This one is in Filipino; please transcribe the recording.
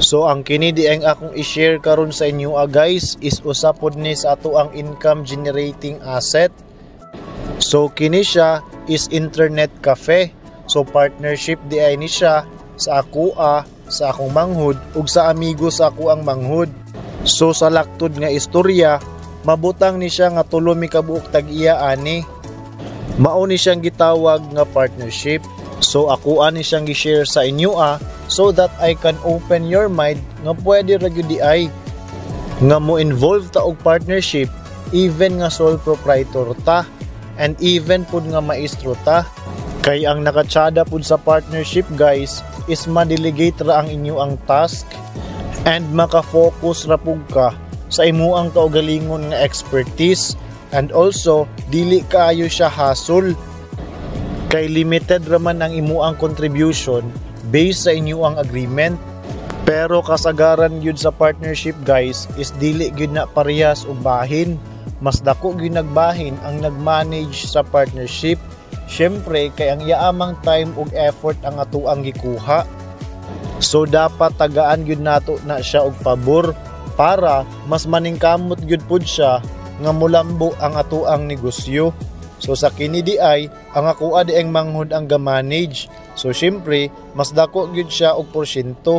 So ang kini di ang akong i-share karon sa inyo guys is usa pod ni sa ato ang income generating asset. So kini siya is internet cafe. So partnership di ay ni siya sa ako sa akong manghud ug sa amigo sa ako ang manghud. So sa laktod nga istorya, mabutang ni siya nga tulo mi kabuok tag-iya ani. Mao ni siyang gitawag nga partnership. So ako ani siyang gi-share sa inyo so that I can open your mind nga pwede ra gyud di ay nga mo involve ta og partnership even nga sole proprietor ta and even pud nga maestro ta. Kay ang nakatsada pud sa partnership guys is ma-delegate ra ang inyo ang task and maka-focus ra pud ka sa imuang kaugalingon nga expertise and also dili kaayo siya hassle. Kay limited raman ang imuang contribution based sa inyong agreement. Pero kasagaran gyud sa partnership guys is dili gyud na parehas og bahin. Mas dako gyud nagbahin ang nagmanage sa partnership. Syempre kay ang yaamang time ug effort ang atuang gikuha. So dapat tagaan gyud nato na siya og pabor para mas maningkamot gyud pud siya nga mulambo ang atuang negosyo. So sa kini di ay ang ako di ang manghud ang ga-manage. So syempre mas dako gyud siya og porsyento.